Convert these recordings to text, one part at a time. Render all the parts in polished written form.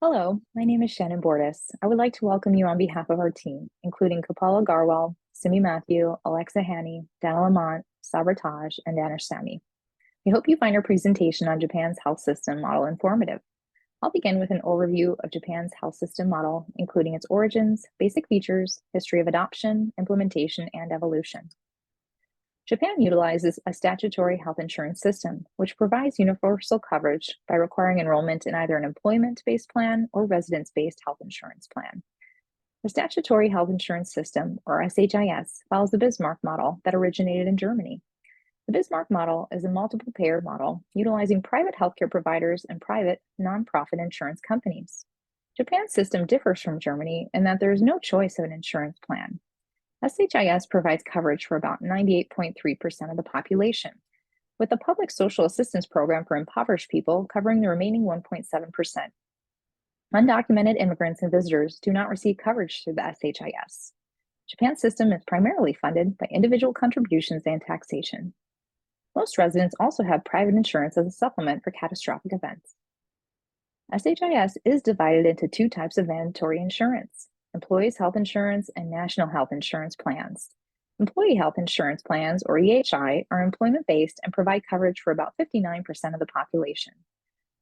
Hello, my name is Shannon Bordis. I would like to welcome you on behalf of our team, including Kapala Garwal, Simi Matthew, Alexa Haney, Dana Lamont, Sabra Taj, and Danish Sami. We hope you find our presentation on Japan's health system model informative. I'll begin with an overview of Japan's health system model, including its origins, basic features, history of adoption, implementation, and evolution. Japan utilizes a statutory health insurance system, which provides universal coverage by requiring enrollment in either an employment-based plan or residence-based health insurance plan. The statutory health insurance system, or SHIS, follows the Bismarck model that originated in Germany. The Bismarck model is a multiple payer model utilizing private healthcare providers and private nonprofit insurance companies. Japan's system differs from Germany in that there is no choice of an insurance plan. SHIS provides coverage for about 98.3% of the population, with the public social assistance program for impoverished people covering the remaining 1.7%. Undocumented immigrants and visitors do not receive coverage through the SHIS. Japan's system is primarily funded by individual contributions and taxation. Most residents also have private insurance as a supplement for catastrophic events. SHIS is divided into two types of mandatory insurance: employees' health insurance and national health insurance plans. Employee health insurance plans, or EHI, are employment-based and provide coverage for about 59% of the population.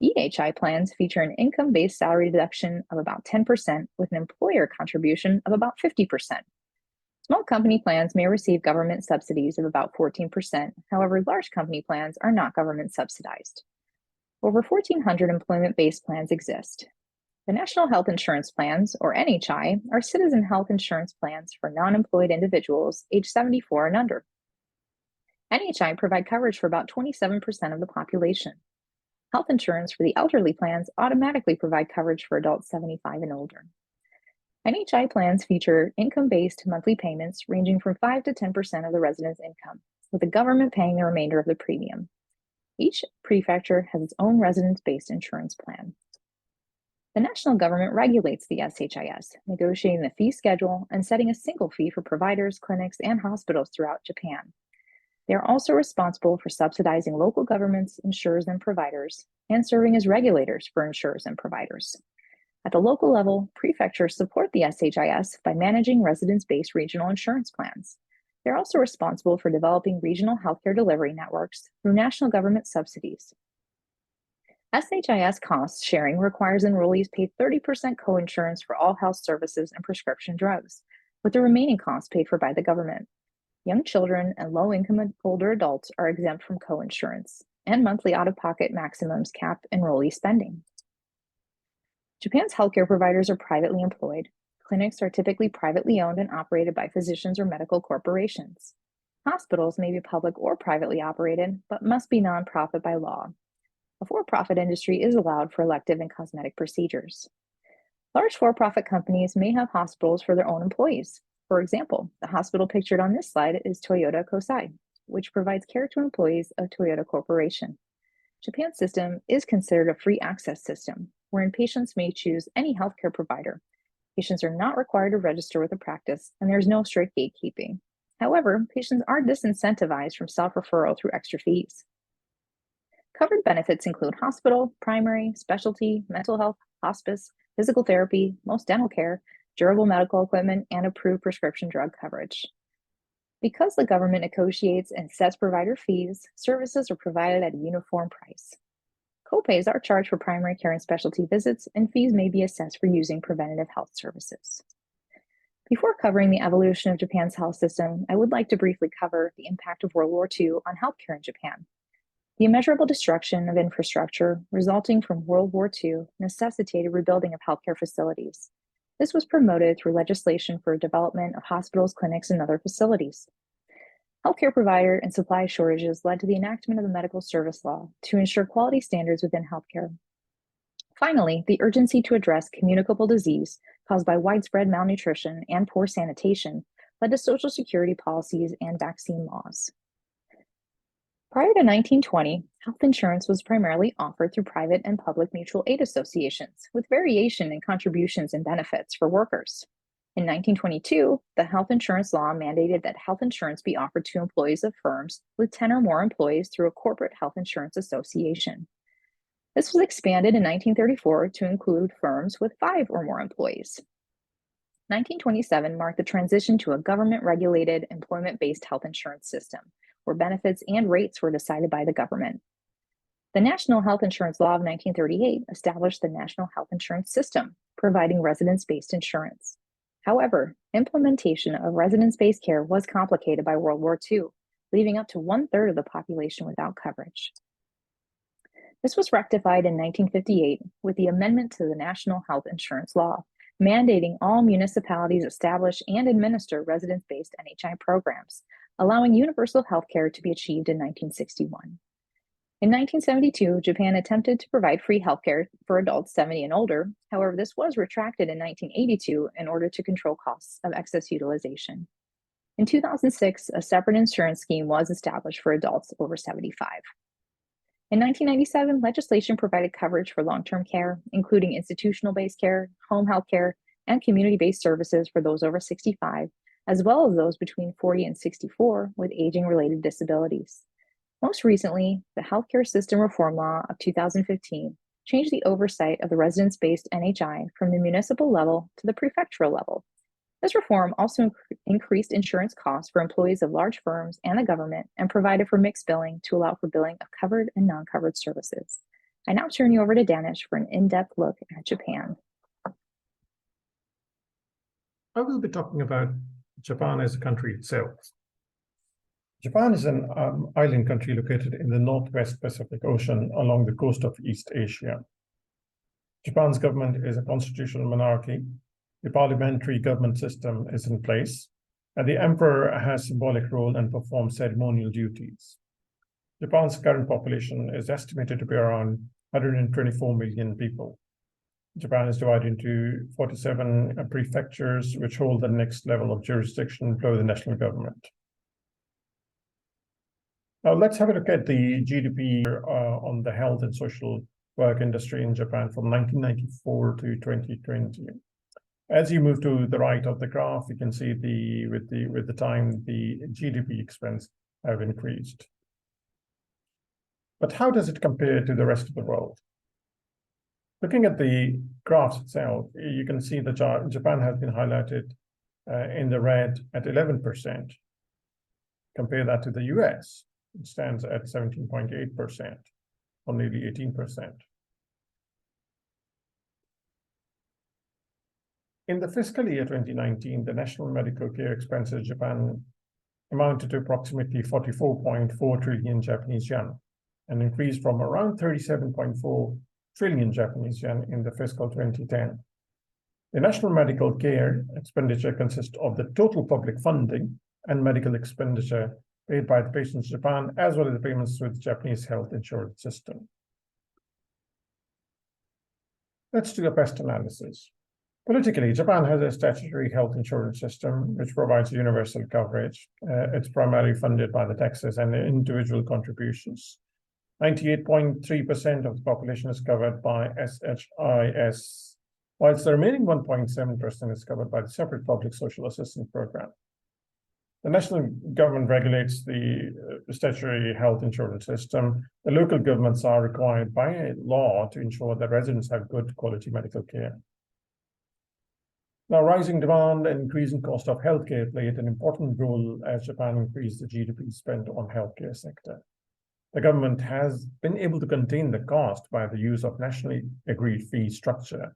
EHI plans feature an income-based salary deduction of about 10% with an employer contribution of about 50%. Small company plans may receive government subsidies of about 14%. However, large company plans are not government subsidized. Over 1,400 employment-based plans exist. The National Health Insurance Plans, or NHI, are citizen health insurance plans for non-employed individuals aged 74 and under. NHI provide coverage for about 27% of the population. Health insurance for the elderly plans automatically provide coverage for adults 75 and older. NHI plans feature income-based monthly payments ranging from 5 to 10% of the resident's income, with the government paying the remainder of the premium. Each prefecture has its own residence-based insurance plan. The national government regulates the SHIS, negotiating the fee schedule and setting a single fee for providers, clinics, and hospitals throughout Japan. They are also responsible for subsidizing local governments, insurers, and providers, and serving as regulators for insurers and providers. At the local level, prefectures support the SHIS by managing residence-based regional insurance plans. They're also responsible for developing regional healthcare delivery networks through national government subsidies. SHIS cost sharing requires enrollees pay 30% coinsurance for all health services and prescription drugs, with the remaining costs paid for by the government. Young children and low-income older adults are exempt from coinsurance, and monthly out-of-pocket maximums cap enrollee spending. Japan's healthcare providers are privately employed. Clinics are typically privately owned and operated by physicians or medical corporations. Hospitals may be public or privately operated, but must be nonprofit by law. A for-profit industry is allowed for elective and cosmetic procedures. Large for-profit companies may have hospitals for their own employees. For example, the hospital pictured on this slide is Toyota Kosai, which provides care to employees of Toyota Corporation. Japan's system is considered a free access system, wherein patients may choose any healthcare provider. Patients are not required to register with a practice, and there is no strict gatekeeping. However, patients are disincentivized from self-referral through extra fees. Covered benefits include hospital, primary, specialty, mental health, hospice, physical therapy, most dental care, durable medical equipment, and approved prescription drug coverage. Because the government negotiates and sets provider fees, services are provided at a uniform price. Copays are charged for primary care and specialty visits, and fees may be assessed for using preventative health services. Before covering the evolution of Japan's health system, I would like to briefly cover the impact of World War II on healthcare in Japan. The immeasurable destruction of infrastructure resulting from World War II necessitated rebuilding of healthcare facilities. This was promoted through legislation for development of hospitals, clinics, and other facilities. Healthcare provider and supply shortages led to the enactment of the Medical Service Law to ensure quality standards within healthcare. Finally, the urgency to address communicable disease caused by widespread malnutrition and poor sanitation led to Social Security policies and vaccine laws. Prior to 1920, health insurance was primarily offered through private and public mutual aid associations, with variation in contributions and benefits for workers. In 1922, the health insurance law mandated that health insurance be offered to employees of firms with 10 or more employees through a corporate health insurance association. This was expanded in 1934 to include firms with 5 or more employees. 1927 marked the transition to a government-regulated, employment-based health insurance system, where benefits and rates were decided by the government. The National Health Insurance Law of 1938 established the National Health Insurance System, providing residence-based insurance. However, implementation of residence-based care was complicated by World War II, leaving up to 1/3 of the population without coverage. This was rectified in 1958 with the amendment to the National Health Insurance Law, mandating all municipalities establish and administer residence-based NHI programs, allowing universal health care to be achieved in 1961. In 1972, Japan attempted to provide free healthcare for adults 70 and older. However, this was retracted in 1982 in order to control costs of excess utilization. In 2006, a separate insurance scheme was established for adults over 75. In 1997, legislation provided coverage for long-term care, including institutional-based care, home health care, and community-based services for those over 65, as well as those between 40 and 64 with aging-related disabilities. Most recently, the Healthcare System Reform Law of 2015 changed the oversight of the residence-based NHI from the municipal level to the prefectural level. This reform also increased insurance costs for employees of large firms and the government and provided for mixed billing to allow for billing of covered and non-covered services. I now turn you over to Danish for an in-depth look at Japan. I will be talking about Japan as a country itself. Japan is an island country located in the Northwest Pacific Ocean along the coast of East Asia. Japan's government is a constitutional monarchy. The parliamentary government system is in place, and the emperor has symbolic role and performs ceremonial duties. Japan's current population is estimated to be around 124 million people. Japan is divided into 47 prefectures, which hold the next level of jurisdiction below the national government. Now, let's have a look at the GDP on the health and social work industry in Japan from 1994 to 2020. As you move to the right of the graph, you can see with the time the GDP expense have increased. But how does it compare to the rest of the world? Looking at the graphs itself, you can see that Japan has been highlighted in the red at 11%. Compare that to the US. It stands at 17.8%, or nearly 18%. In the fiscal year 2019, the national medical care expenses in Japan amounted to approximately 44.4 trillion Japanese yen, an increase from around 37.4 trillion Japanese yen in the fiscal 2010. The national medical care expenditure consists of the total public funding and medical expenditure paid by the patients in Japan, as well as the payments through the Japanese health insurance system. Let's do a pest analysis. Politically, Japan has a statutory health insurance system which provides universal coverage. It's primarily funded by the taxes and the individual contributions. 98.3% of the population is covered by SHIS, whilst the remaining 1.7% is covered by the separate public social assistance program. The national government regulates the statutory health insurance system. The local governments are required by law to ensure that residents have good quality medical care. Now, rising demand and increasing cost of healthcare played an important role as Japan increased the GDP spent on healthcare sector. The government has been able to contain the cost by the use of nationally agreed fee structure.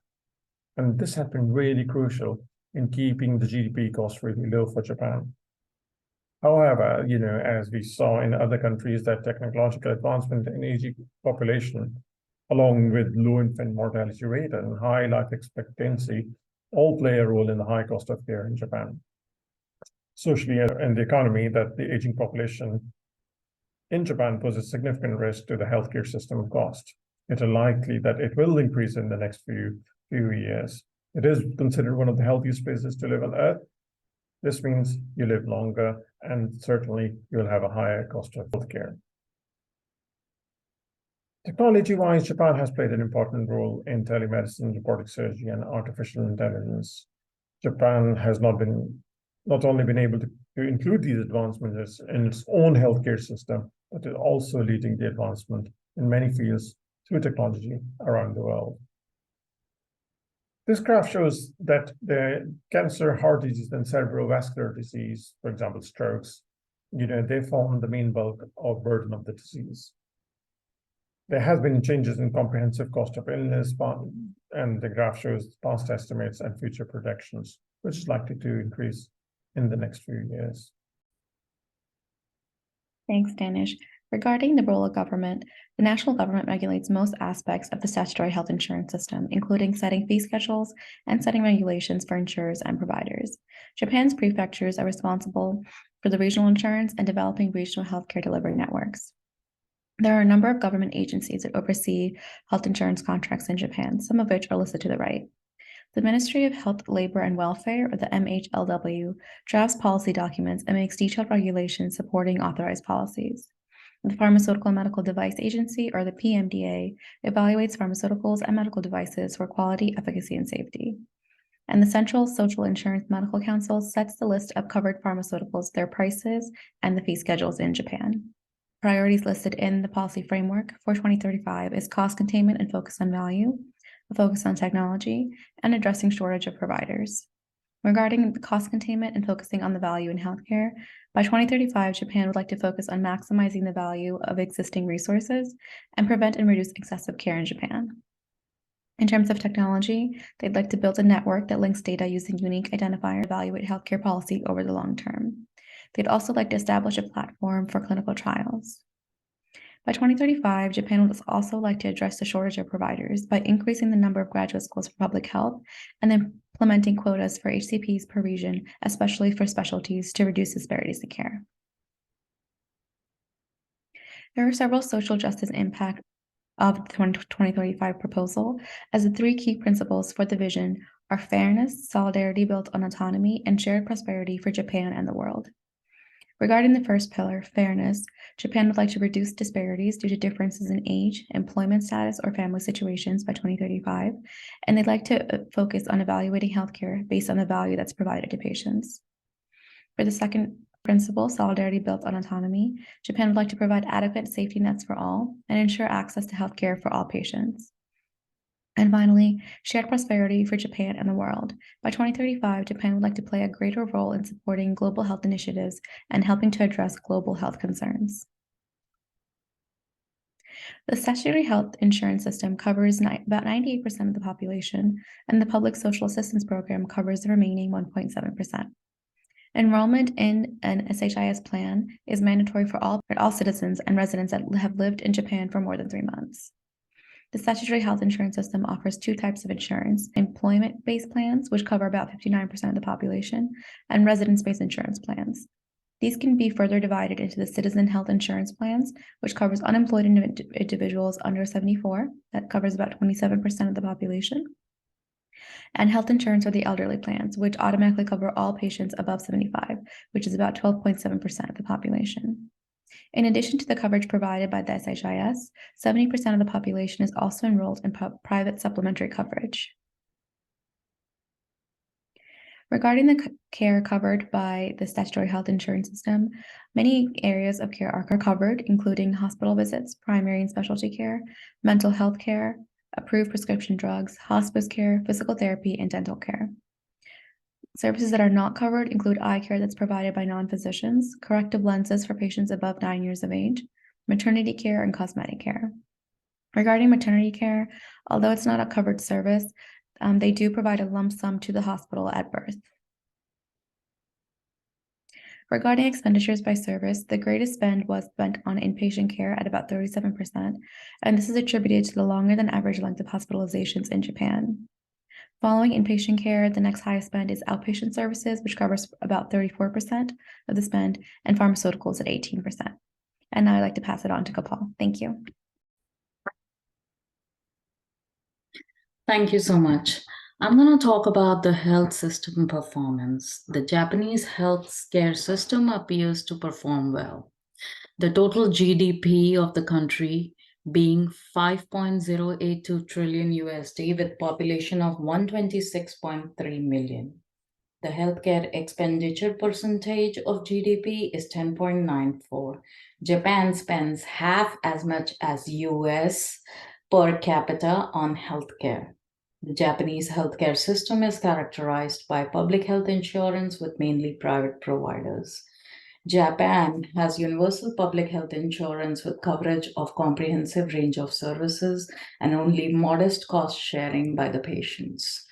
And this has been really crucial in keeping the GDP cost really low for Japan. However, as we saw in other countries, that technological advancement in aging population, along with low infant mortality rate and high life expectancy, all play a role in the high cost of care in Japan. Socially and the economy, that the aging population in Japan poses significant risk to the healthcare system cost. It is likely that it will increase in the next few years. It is considered one of the healthiest places to live on Earth. This means you live longer, and certainly you'll have a higher cost of healthcare. Technology-wise, Japan has played an important role in telemedicine, robotic surgery, and artificial intelligence. Japan has not only been able to include these advancements in its own healthcare system, but is also leading the advancement in many fields through technology around the world. This graph shows that the cancer, heart disease, and cerebrovascular disease, for example, strokes, they form the main bulk of burden of the disease. There has been changes in comprehensive cost of illness, and the graph shows past estimates and future projections, which is likely to increase in the next few years. Thanks, Danish. Regarding the role of government, the national government regulates most aspects of the statutory health insurance system, including setting fee schedules and setting regulations for insurers and providers. Japan's prefectures are responsible for the regional insurance and developing regional healthcare delivery networks. There are a number of government agencies that oversee health insurance contracts in Japan, some of which are listed to the right. The Ministry of Health, Labor, and Welfare, or the MHLW, drafts policy documents and makes detailed regulations supporting authorized policies. The Pharmaceutical and Medical Device Agency, or the PMDA, evaluates pharmaceuticals and medical devices for quality, efficacy, and safety. And the Central Social Insurance Medical Council sets the list of covered pharmaceuticals, their prices, and the fee schedules in Japan. Priorities listed in the policy framework for 2035 is cost containment and focus on value, a focus on technology, and addressing shortage of providers. Regarding the cost containment and focusing on the value in healthcare, by 2035, Japan would like to focus on maximizing the value of existing resources and prevent and reduce excessive care in Japan. In terms of technology, they'd like to build a network that links data using unique identifiers to evaluate healthcare policy over the long term. They'd also like to establish a platform for clinical trials. By 2035, Japan would also like to address the shortage of providers by increasing the number of graduate schools for public health and implementing quotas for HCPs per region, especially for specialties, to reduce disparities in care. There are several social justice impacts of the 2035 proposal, as the three key principles for the vision are fairness, solidarity built on autonomy, and shared prosperity for Japan and the world. Regarding the first pillar, fairness, Japan would like to reduce disparities due to differences in age, employment status, or family situations by 2035, and they'd like to focus on evaluating healthcare based on the value that's provided to patients. For the second principle, solidarity built on autonomy, Japan would like to provide adequate safety nets for all and ensure access to healthcare for all patients. And finally, shared prosperity for Japan and the world. By 2035, Japan would like to play a greater role in supporting global health initiatives and helping to address global health concerns. The statutory health insurance system covers about 98% of the population, and the public social assistance program covers the remaining 1.7%. Enrollment in an SHIS plan is mandatory for all citizens and residents that have lived in Japan for more than 3 months. The statutory health insurance system offers two types of insurance: employment-based plans, which cover about 59% of the population, and residence-based insurance plans. These can be further divided into the citizen health insurance plans, which covers unemployed individuals under 74, that covers about 27% of the population, and health insurance for the elderly plans, which automatically cover all patients above 75, which is about 12.7% of the population. In addition to the coverage provided by the SHIS, 70% of the population is also enrolled in private supplementary coverage. Regarding the care covered by the statutory health insurance system, many areas of care are covered, including hospital visits, primary and specialty care, mental health care, approved prescription drugs, hospice care, physical therapy, and dental care. Services that are not covered include eye care that's provided by non-physicians, corrective lenses for patients above 9 years of age, maternity care, and cosmetic care. Regarding maternity care, although it's not a covered service, they do provide a lump sum to the hospital at birth. Regarding expenditures by service, the greatest spend was spent on inpatient care at about 37%, and this is attributed to the longer than average length of hospitalizations in Japan. Following inpatient care, the next highest spend is outpatient services, which covers about 34% of the spend, and pharmaceuticals at 18%. And now I'd like to pass it on to Kapil. Thank you. Thank you so much. I'm going to talk about the health system performance. The Japanese healthcare system appears to perform well. The total GDP of the country being 5.082 trillion USD with population of 126.3 million. The healthcare expenditure percentage of GDP is 10.94. Japan spends half as much as US per capita on healthcare. The Japanese healthcare system is characterized by public health insurance with mainly private providers. Japan has universal public health insurance with coverage of comprehensive range of services and only modest cost sharing by the patients.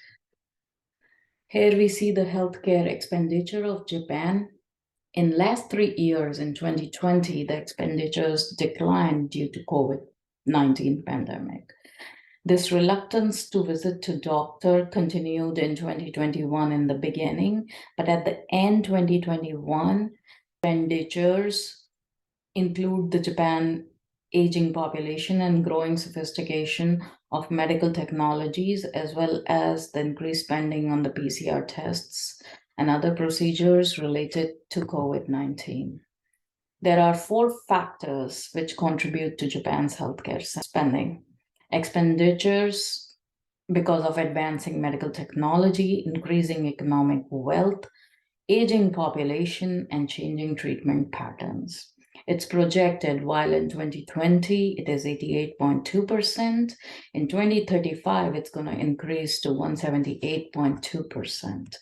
Here we see the healthcare expenditure of Japan. In last 3 years, in 2020, the expenditures declined due to COVID-19 pandemic. This reluctance to visit to doctor continued in 2021 in the beginning, but at the end 2021, expenditures include the Japan aging population and growing sophistication of medical technologies, as well as the increased spending on the PCR tests and other procedures related to COVID-19. There are 4 factors which contribute to Japan's healthcare spending. Expenditures because of advancing medical technology, increasing economic wealth, aging population, and changing treatment patterns. It's projected while in 2020 it is 88.2%, in 2035 it's going to increase to 178.2%.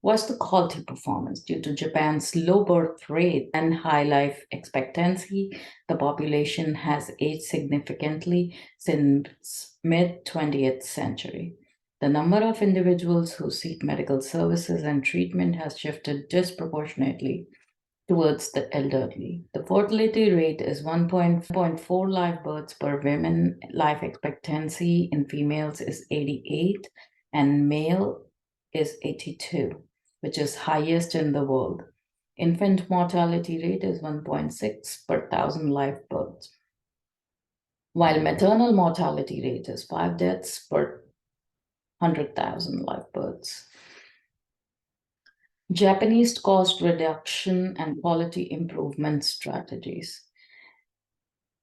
What's the quality performance? Due to Japan's low birth rate and high life expectancy, the population has aged significantly since mid-20th century. The number of individuals who seek medical services and treatment has shifted disproportionately towards the elderly. The fertility rate is 1.4 live births per woman. Life expectancy in females is 88 and male is 82, which is highest in the world. Infant mortality rate is 1.6 per 1,000 live births, while maternal mortality rate is 5 deaths per 100,000 live births. Japanese cost reduction and quality improvement strategies.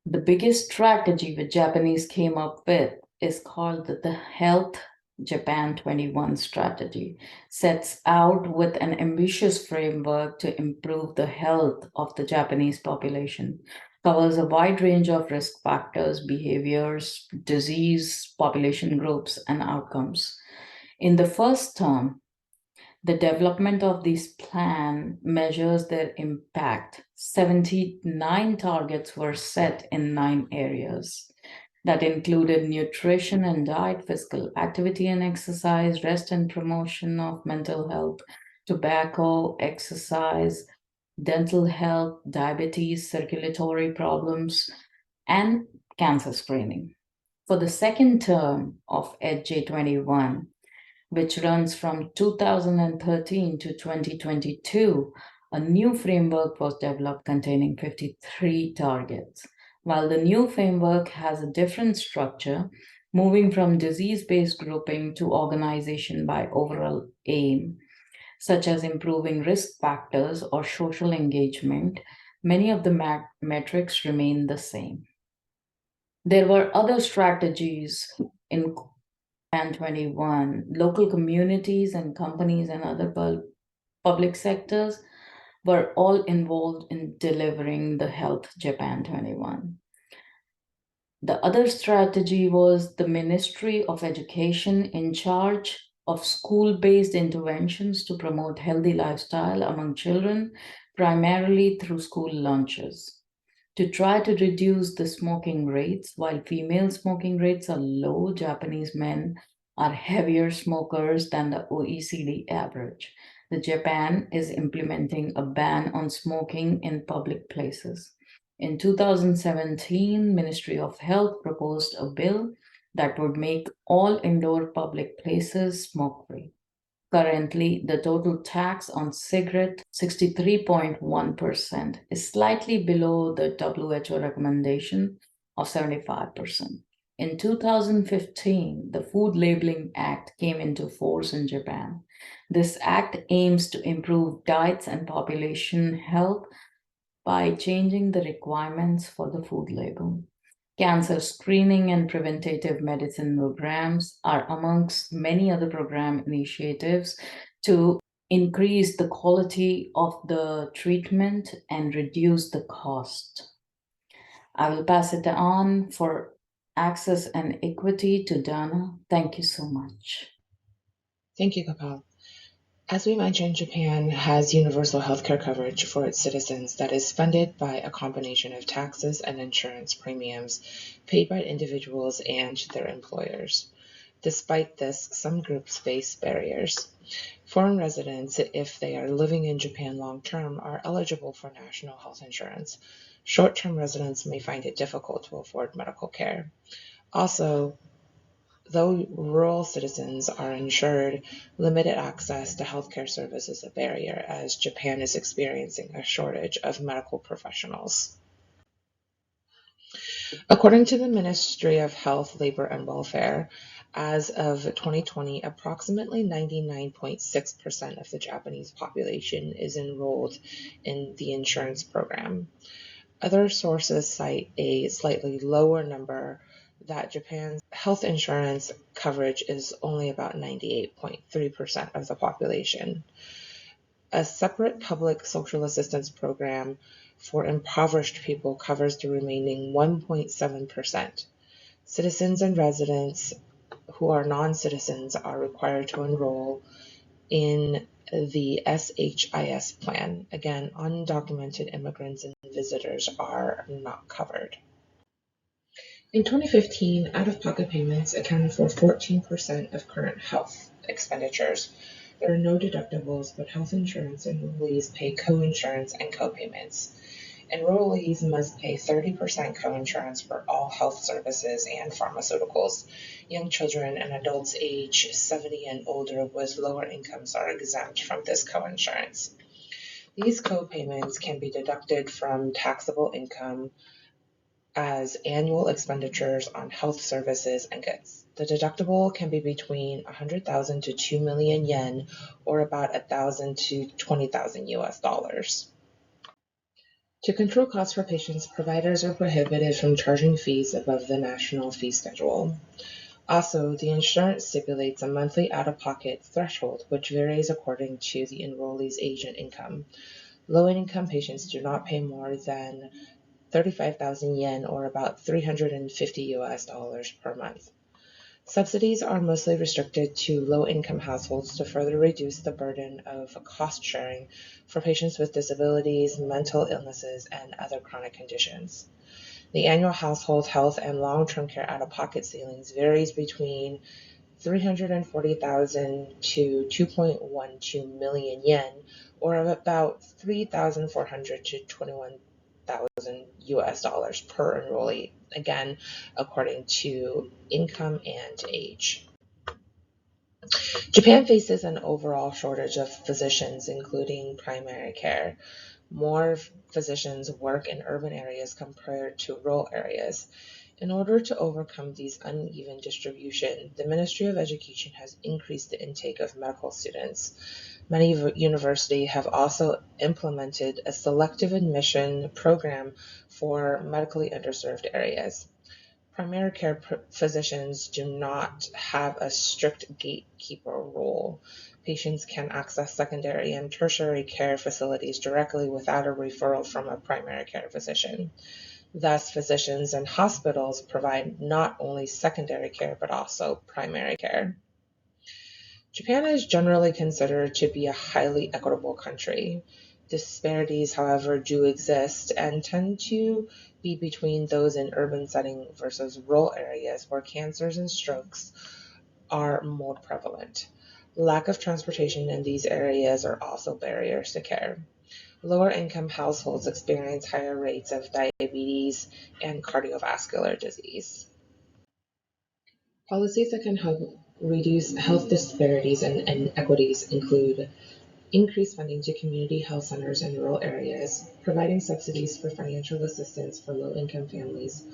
The biggest strategy which Japanese came up with is called the Health Japan 21 strategy. Sets out with an ambitious framework to improve the health of the Japanese population. Covers a wide range of risk factors, behaviors, disease, population groups, and outcomes. In the first term, the development of this plan measures their impact. 79 targets were set in 9 areas that included nutrition and diet, physical activity and exercise, rest and promotion of mental health, tobacco, exercise, dental health, diabetes, circulatory problems, and cancer screening. For the second term of EDJ21, which runs from 2013 to 2022, a new framework was developed containing 53 targets. While the new framework has a different structure, moving from disease-based grouping to organization by overall aim, such as improving risk factors or social engagement, many of the metrics remain the same. There were other strategies in Japan 21. Local communities and companies and other public sectors were all involved in delivering the Health Japan 21. The other strategy was the Ministry of Education in charge of school-based interventions to promote healthy lifestyle among children, primarily through school lunches. To try to reduce the smoking rates, while female smoking rates are low, Japanese men are heavier smokers than the OECD average. Japan is implementing a ban on smoking in public places. In 2017, Ministry of Health proposed a bill that would make all indoor public places smoke-free. Currently, the total tax on cigarette, 63.1%, is slightly below the WHO recommendation of 75%. In 2015, the Food Labeling Act came into force in Japan. This act aims to improve diets and population health by changing the requirements for the food label. Cancer screening and preventative medicine programs are amongst many other program initiatives to increase the quality of the treatment and reduce the cost. I will pass it on for access and equity to Dana. Thank you so much. Thank you, Kapal. As we mentioned, Japan has universal healthcare coverage for its citizens that is funded by a combination of taxes and insurance premiums paid by individuals and their employers. Despite this, some groups face barriers. Foreign residents, if they are living in Japan long-term, are eligible for national health insurance. Short-term residents may find it difficult to afford medical care. Also, though rural citizens are insured, limited access to healthcare service is a barrier, as Japan is experiencing a shortage of medical professionals. According to the Ministry of Health, Labor, and Welfare, as of 2020, approximately 99.6% of the Japanese population is enrolled in the insurance program. Other sources cite a slightly lower number, that Japan's health insurance coverage is only about 98.3% of the population. A separate public social assistance program for impoverished people covers the remaining 1.7%. Citizens and residents who are non-citizens are required to enroll in the SHIS plan. Again, undocumented immigrants and visitors are not covered. In 2015, out-of-pocket payments accounted for 14% of current health expenditures. There are no deductibles, but health insurance enrollees pay co-insurance and co-payments. Enrollees must pay 30% co-insurance for all health services and pharmaceuticals. Young children and adults age 70 and older with lower incomes are exempt from this co-insurance. These co-payments can be deducted from taxable income as annual expenditures on health services and goods. The deductible can be between 100,000 to 2 million yen, or about 1,000 to 20,000 US dollars. To control costs for patients, providers are prohibited from charging fees above the national fee schedule. Also, the insurance stipulates a monthly out-of-pocket threshold, which varies according to the enrollee's age and income. Low-income patients do not pay more than 35,000 yen, or about 350 US dollars per month. Subsidies are mostly restricted to low-income households to further reduce the burden of cost sharing for patients with disabilities, mental illnesses, and other chronic conditions. The annual household health and long-term care out-of-pocket ceilings varies between 340,000 to 2.12 million yen, or about 3,400 to 21,000 US dollars per enrollee, again, according to income and age. Japan faces an overall shortage of physicians, including primary care. More physicians work in urban areas compared to rural areas. In order to overcome these uneven distribution, the Ministry of Education has increased the intake of medical students. Many universities have also implemented a selective admission program for medically underserved areas. Primary care physicians do not have a strict gatekeeper role. Patients can access secondary and tertiary care facilities directly without a referral from a primary care physician. Thus, physicians and hospitals provide not only secondary care, but also primary care. Japan is generally considered to be a highly equitable country. Disparities, however, do exist and tend to be between those in urban setting versus rural areas where cancers and strokes are more prevalent. Lack of transportation in these areas are also barriers to care. Lower income households experience higher rates of diabetes and cardiovascular disease. Policies that can help reduce health disparities and inequities include increased funding to community health centers in rural areas, providing subsidies for financial assistance for low-income families,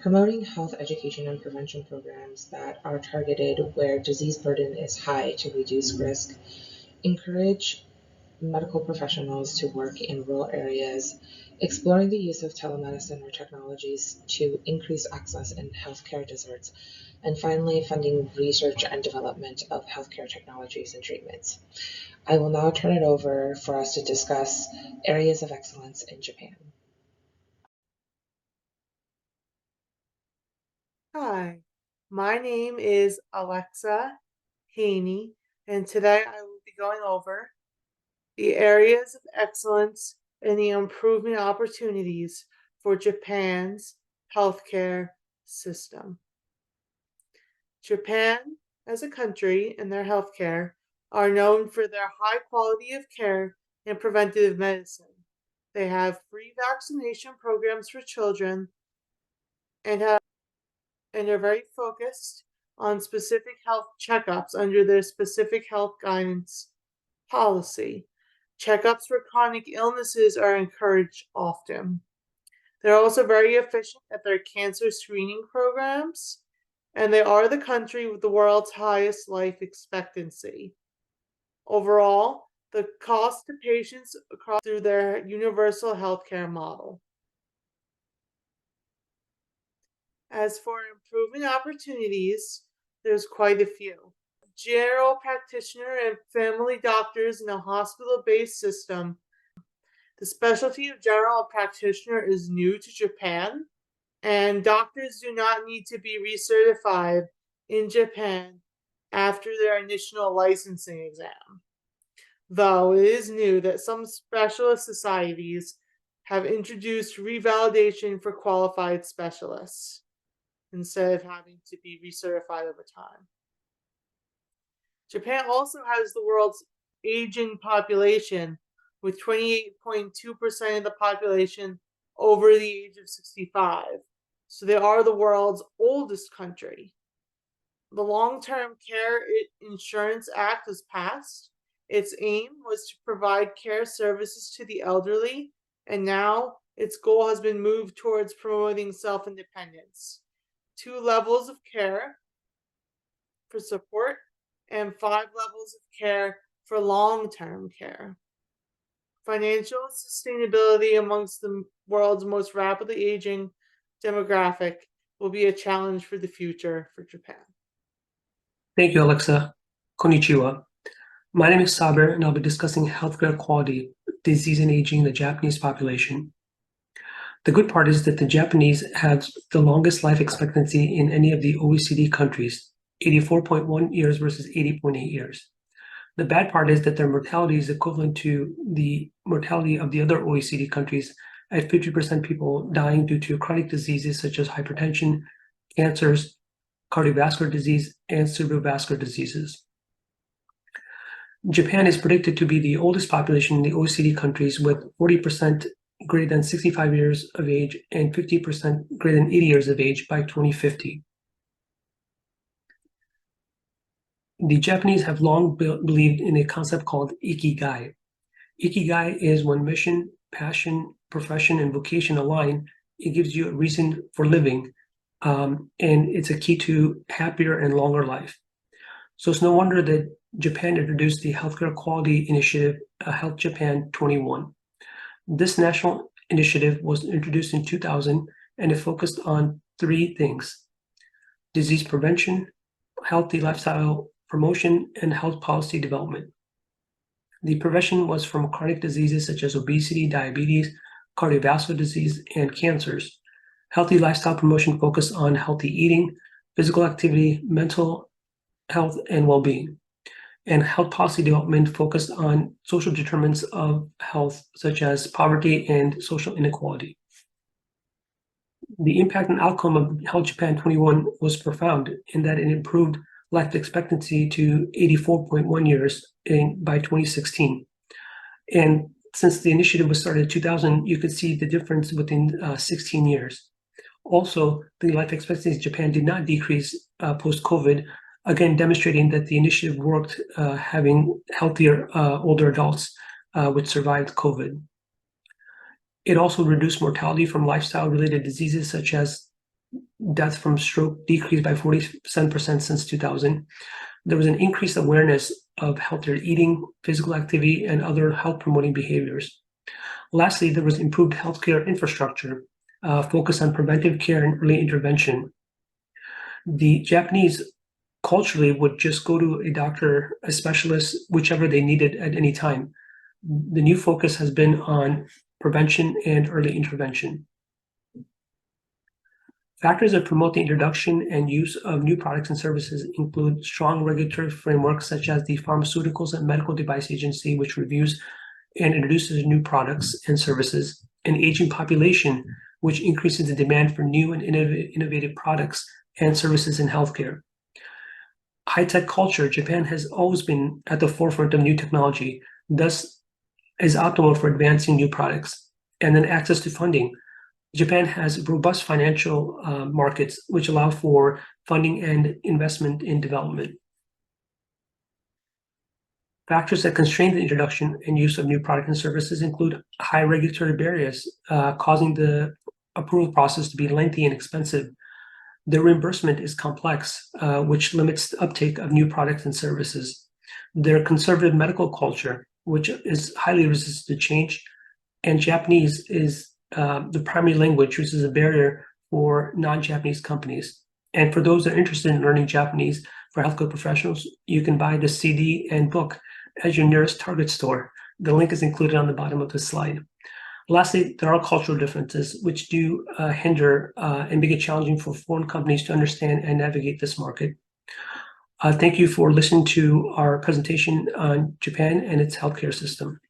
promoting health education and prevention programs that are targeted where disease burden is high to reduce risk, encourage medical professionals to work in rural areas, exploring the use of telemedicine or technologies to increase access in healthcare deserts, and finally, funding research and development of healthcare technologies and treatments. I will now turn it over for us to discuss areas of excellence in Japan. Hi, my name is Alexa Haney, and today I will be going over the areas of excellence and the improvement opportunities for Japan's healthcare system. Japan, as a country, and their healthcare are known for their high quality of care and preventative medicine. They have free vaccination programs for children and are very focused on specific health checkups under their specific health guidance policy. Checkups for chronic illnesses are encouraged often. They're also very efficient at their cancer screening programs, and they are the country with the world's highest life expectancy. Overall, the cost to patients across through their universal healthcare model. As for improvement opportunities, there's quite a few. General practitioner and family doctors in a hospital-based system. The specialty of general practitioner is new to Japan, and doctors do not need to be recertified in Japan after their initial licensing exam. Though it is new that some specialist societies have introduced revalidation for qualified specialists instead of having to be recertified over time. Japan also has the world's aging population, with 28.2% of the population over the age of 65. So they are the world's oldest country. The Long-Term Care Insurance Act was passed. Its aim was to provide care services to the elderly, and now its goal has been moved towards promoting self-independence. 2 levels of care for support and 5 levels of care for long-term care. Financial sustainability amongst the world's most rapidly aging demographic will be a challenge for the future for Japan. Thank you, Alexa. Konnichiwa. My name is Saber, and I'll be discussing healthcare quality, disease and aging in the Japanese population. The good part is that the Japanese have the longest life expectancy in any of the OECD countries, 84.1 years versus 80.8 years. The bad part is that their mortality is equivalent to the mortality of the other OECD countries, at 50% people dying due to chronic diseases such as hypertension, cancers, cardiovascular disease, and cerebrovascular diseases. Japan is predicted to be the oldest population in the OECD countries, with 40% greater than 65 years of age and 50% greater than 80 years of age by 2050. The Japanese have long believed in a concept called ikigai. Ikigai is when mission, passion, profession, and vocation align. It gives you a reason for living, and it's a key to happier and longer life. So it's no wonder that Japan introduced the Healthcare Quality Initiative, Health Japan 21. This national initiative was introduced in 2000, and it focused on 3 things: disease prevention, healthy lifestyle promotion, and health policy development. The prevention was from chronic diseases such as obesity, diabetes, cardiovascular disease, and cancers. Healthy lifestyle promotion focused on healthy eating, physical activity, mental health, and well-being. And health policy development focused on social determinants of health, such as poverty and social inequality. The impact and outcome of Health Japan 21 was profound in that it improved life expectancy to 84.1 years by 2016. And since the initiative was started in 2000, you could see the difference within 16 years. Also, the life expectancy in Japan did not decrease post-COVID, again demonstrating that the initiative worked, having healthier older adults which survived COVID. It also reduced mortality from lifestyle-related diseases such as death from stroke decreased by 47% since 2000. There was an increased awareness of healthier eating, physical activity, and other health-promoting behaviors. Lastly, there was improved healthcare infrastructure, focused on preventive care and early intervention. The Japanese culturally would just go to a doctor, a specialist, whichever they needed at any time. The new focus has been on prevention and early intervention. Factors that promote the introduction and use of new products and services include strong regulatory frameworks such as the Pharmaceuticals and Medical Device Agency, which reviews and introduces new products and services, an aging population, which increases the demand for new and innovative products and services in healthcare. High-tech culture. Japan has always been at the forefront of new technology, thus is optimal for advancing new products. And then access to funding. Japan has robust financial markets, which allow for funding and investment in development. Factors that constrain the introduction and use of new products and services include high regulatory barriers, causing the approval process to be lengthy and expensive. The reimbursement is complex, which limits the uptake of new products and services. Their conservative medical culture, which is highly resistant to change, and Japanese is the primary language, which is a barrier for non-Japanese companies. And for those that are interested in learning Japanese for healthcare professionals, you can buy the CD and book at your nearest Target store. The link is included on the bottom of this slide. Lastly, there are cultural differences which do hinder and make it challenging for foreign companies to understand and navigate this market. Thank you for listening to our presentation on Japan and its healthcare system.